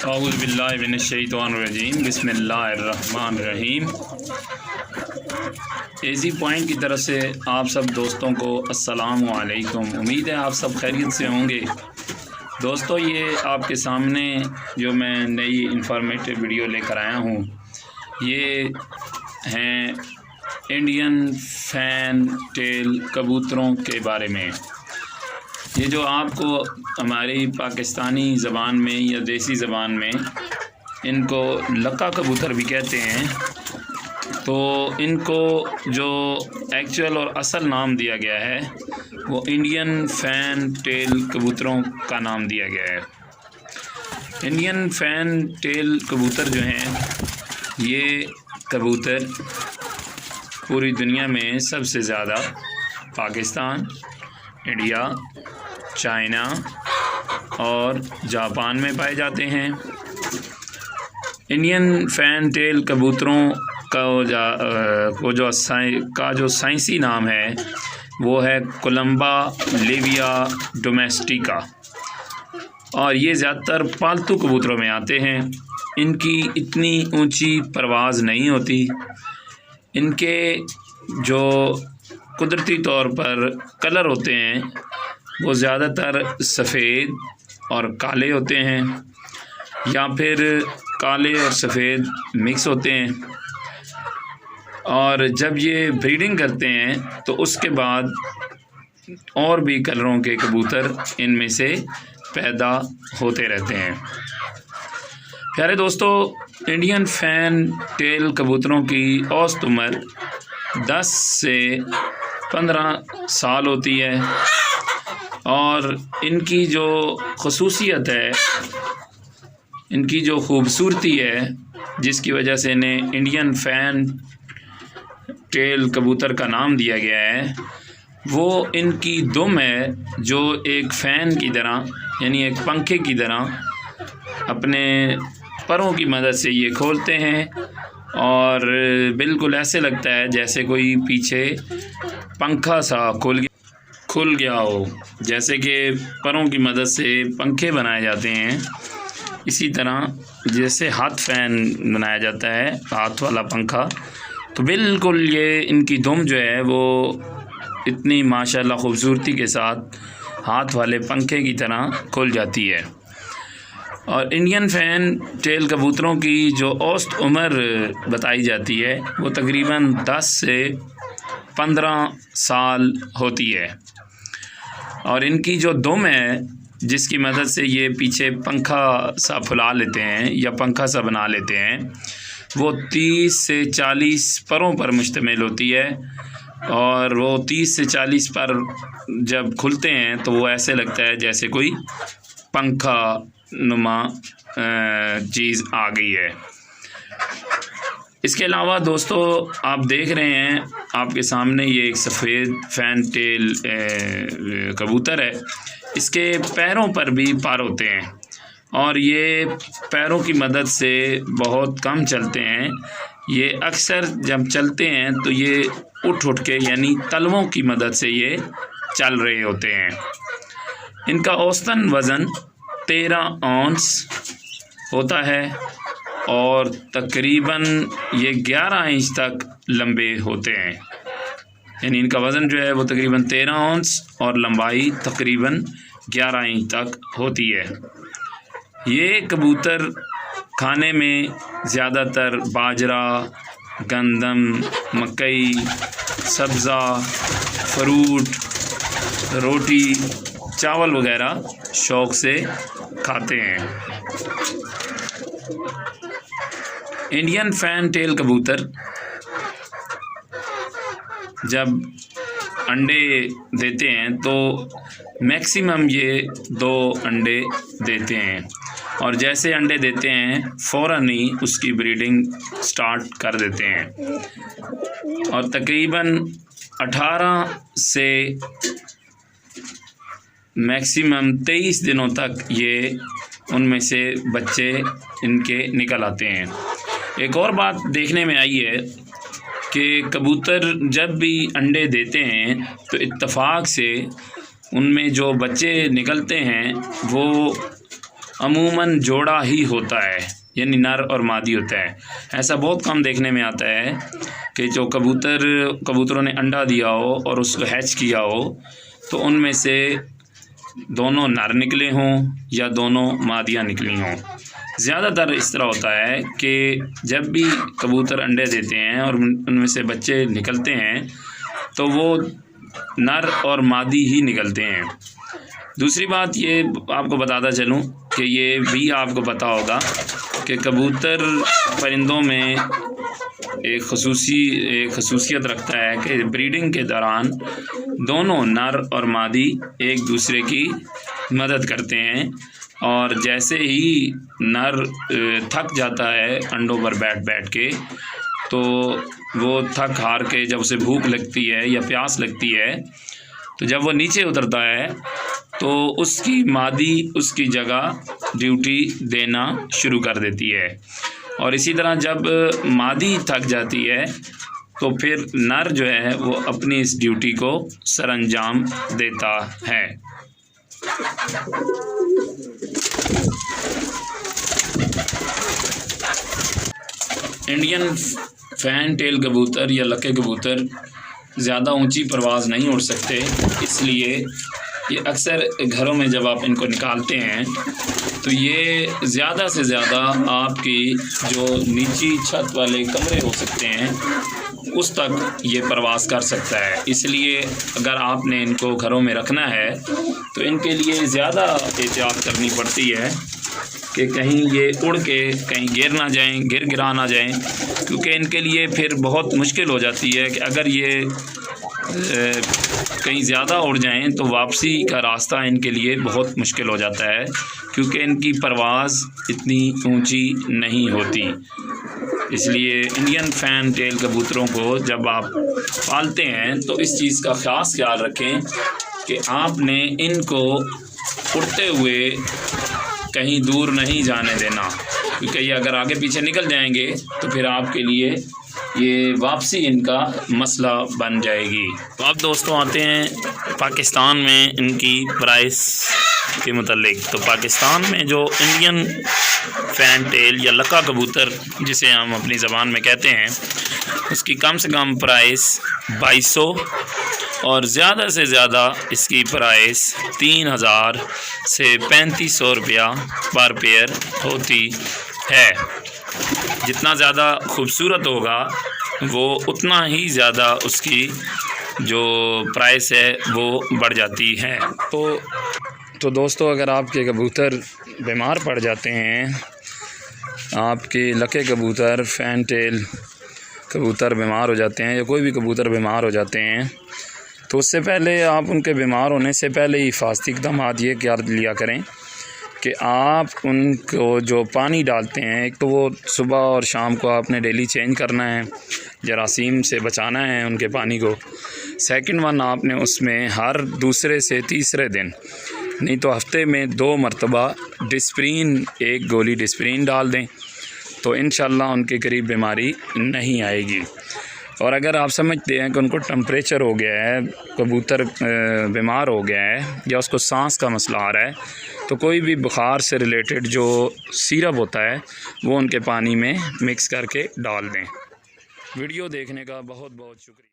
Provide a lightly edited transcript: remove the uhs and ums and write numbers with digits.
औज़ु बिल्लाहि मिनश्शैतानिर्रजीम बिस्मिल्लाहिर्रहमानिर्रहीम। एजी पॉइंट की तरफ से आप सब दोस्तों को अस्सलामु अलैकुम। उम्मीद है आप सब खैरियत से होंगे। दोस्तों, ये आपके सामने जो मैं नई इंफॉर्मेटिव वीडियो लेकर आया हूँ, ये हैं इंडियन फैन टेल कबूतरों के बारे में। ये जो आपको हमारी पाकिस्तानी ज़बान में या देसी ज़बान में इनको लक्का कबूतर भी कहते हैं, तो इनको जो एक्चुअल और असल नाम दिया गया है वो इंडियन फैन टेल कबूतरों का नाम दिया गया है। इंडियन फैन टेल कबूतर जो हैं, ये कबूतर पूरी दुनिया में सबसे ज़्यादा पाकिस्तान, इंडिया, चाइना और जापान में पाए जाते हैं। इंडियन फैन टेल कबूतरों का जो साइंसी नाम है वो है कोलंबा लिविया डोमेस्टिका, और ये ज़्यादातर पालतू कबूतरों में आते हैं। इनकी इतनी ऊंची परवाज़ नहीं होती। इनके जो कुदरती तौर पर कलर होते हैं वो ज़्यादातर सफ़ेद और काले होते हैं, या फिर काले और सफ़ेद मिक्स होते हैं। और जब ये ब्रीडिंग करते हैं तो उसके बाद और भी कलरों के कबूतर इनमें से पैदा होते रहते हैं। प्यारे दोस्तों, इंडियन फैन टेल कबूतरों की औसत उम्र 10 से 15 साल होती है, और इनकी जो ख़ुसूसियत है, इनकी जो ख़ूबसूरती है, जिसकी वजह से इन्हें इंडियन फैन टेल कबूतर का नाम दिया गया है, वो इनकी दुम है जो एक फ़ैन की तरह, यानी एक पंखे की तरह अपने परों की मदद से ये खोलते हैं, और बिल्कुल ऐसे लगता है जैसे कोई पीछे पंखा सा खुल गया हो। जैसे कि परों की मदद से पंखे बनाए जाते हैं, इसी तरह जैसे हाथ फैन बनाया जाता है, हाथ वाला पंखा, तो बिल्कुल ये इनकी दुम जो है वो इतनी माशाल्लाह ख़ूबसूरती के साथ हाथ वाले पंखे की तरह खुल जाती है। और इंडियन फैन टेल कबूतरों की जो औसत उम्र बताई जाती है वो तकरीबन 10 से 15 साल होती है। और इनकी जो दुम है, जिसकी मदद से ये पीछे पंखा सा फुला लेते हैं या पंखा सा बना लेते हैं, वो 30 से 40 परों पर मुश्तमिल होती है। और वो 30 से 40 पर जब खुलते हैं तो वो ऐसे लगता है जैसे कोई पंखा नुमा चीज़ आ गई है। इसके अलावा दोस्तों, आप देख रहे हैं आपके सामने ये एक सफ़ेद फैन टेल कबूतर है। इसके पैरों पर भी पर होते हैं, और ये पैरों की मदद से बहुत कम चलते हैं। ये अक्सर जब चलते हैं तो ये उठ के, यानी तलवों की मदद से ये चल रहे होते हैं। इनका औसतन वज़न 13 औंस होता है, और तकरीबन ये 11 इंच तक लंबे होते हैं। यानी इनका वज़न जो है वो तकरीबन 13 औंस और लंबाई तकरीबन 11 इंच तक होती है। ये कबूतर खाने में ज़्यादातर बाजरा, गंदम, मकई, सब्ज़ा, फ्रूट, रोटी, चावल वगैरह शौक़ से खाते हैं। इंडियन फैन टेल कबूतर जब अंडे देते हैं तो मैक्सिमम ये 2 अंडे देते हैं, और जैसे अंडे देते हैं फ़ौरन ही उसकी ब्रीडिंग स्टार्ट कर देते हैं। और तकरीबन 18 से मैक्सिमम 23 दिनों तक ये उनमें से बच्चे इनके निकल आते हैं। एक और बात देखने में आई है कि कबूतर जब भी अंडे देते हैं तो इत्तेफाक से उनमें जो बच्चे निकलते हैं वो अमूमन जोड़ा ही होता है, यानी नर और मादी होता है। ऐसा बहुत कम देखने में आता है कि जो कबूतरों ने अंडा दिया हो और उसको हैच किया हो तो उनमें से दोनों नर निकले हों या दोनों मादियाँ निकली हों। ज़्यादातर इस तरह होता है कि जब भी कबूतर अंडे देते हैं और उनमें से बच्चे निकलते हैं तो वो नर और मादी ही निकलते हैं। दूसरी बात ये आपको बताता चलूँ कि ये भी आपको पता होगा कि कबूतर परिंदों में एक खसूसियत रखता है कि ब्रीडिंग के दौरान दोनों नर और मादी एक दूसरे की मदद करते हैं, और जैसे ही नर थक जाता है अंडों पर बैठ बैठ के तो वो थक हार के जब उसे भूख लगती है या प्यास लगती है तो जब वो नीचे उतरता है तो उसकी मादी उसकी जगह ड्यूटी देना शुरू कर देती है, और इसी तरह जब मादी थक जाती है तो फिर नर जो है वो अपनी इस ड्यूटी को सरअंजाम देता है। इंडियन फैन टेल कबूतर या लके कबूतर ज़्यादा ऊंची परवाज़ नहीं उड़ सकते, इसलिए ये अक्सर घरों में जब आप इनको निकालते हैं तो ये ज़्यादा से ज़्यादा आपकी जो नीची छत वाले कमरे हो सकते हैं उस तक ये परवाज़ कर सकता है। इसलिए अगर आपने इनको घरों में रखना है तो इनके लिए ज़्यादा एहतियात करनी पड़ती है कि कहीं ये उड़ के कहीं गिरा ना जाएं, क्योंकि इनके लिए फिर बहुत मुश्किल हो जाती है कि अगर ये कहीं ज़्यादा उड़ जाएं तो वापसी का रास्ता इनके लिए बहुत मुश्किल हो जाता है, क्योंकि इनकी परवाज़ इतनी ऊंची नहीं होती। इसलिए इंडियन फैन टेल कबूतरों को जब आप पालते हैं तो इस चीज़ का ख़ास ख्याल रखें कि आपने इनको उड़ते हुए कहीं दूर नहीं जाने देना, क्योंकि ये अगर आगे पीछे निकल जाएंगे तो फिर आपके लिए ये वापसी इनका मसला बन जाएगी। तो अब दोस्तों आते हैं पाकिस्तान में इनकी प्राइस के मुतालिक। तो पाकिस्तान में जो इंडियन फैन टेल या लका कबूतर जिसे हम अपनी ज़बान में कहते हैं उसकी कम से कम प्राइस 2200 और ज़्यादा से ज़्यादा इसकी प्राइस 3000 से 3500 रुपया पर पेयर होती है। जितना ज़्यादा खूबसूरत होगा वो उतना ही ज़्यादा उसकी जो प्राइस है वो बढ़ जाती है। तो दोस्तों अगर आपके कबूतर बीमार पड़ जाते हैं, आपके लके कबूतर फैन टेल कबूतर बीमार हो जाते हैं या कोई भी कबूतर बीमार हो जाते हैं, तो उससे पहले आप उनके बीमार होने से पहले ही हिफाजती इक़दामात ये क्या लिया करें कि आप उनको जो पानी डालते हैं, एक तो वो सुबह और शाम को आपने डेली चेंज करना है, जरासीम से बचाना है उनके पानी को। सेकंड वन, आपने उसमें हर दूसरे से तीसरे दिन नहीं तो हफ्ते में 2 मरतबा डिस्प्रीन, एक गोली डिस्प्रीन डाल दें तो इंशाल्लाह उनके करीब बीमारी नहीं आएगी। और अगर आप समझते हैं कि उनको टेम्परेचर हो गया है, कबूतर बीमार हो गया है या उसको सांस का मसला आ रहा है, तो कोई भी बुखार से रिलेटेड जो सिरप होता है वो उनके पानी में मिक्स करके डाल दें। वीडियो देखने का बहुत बहुत शुक्रिया।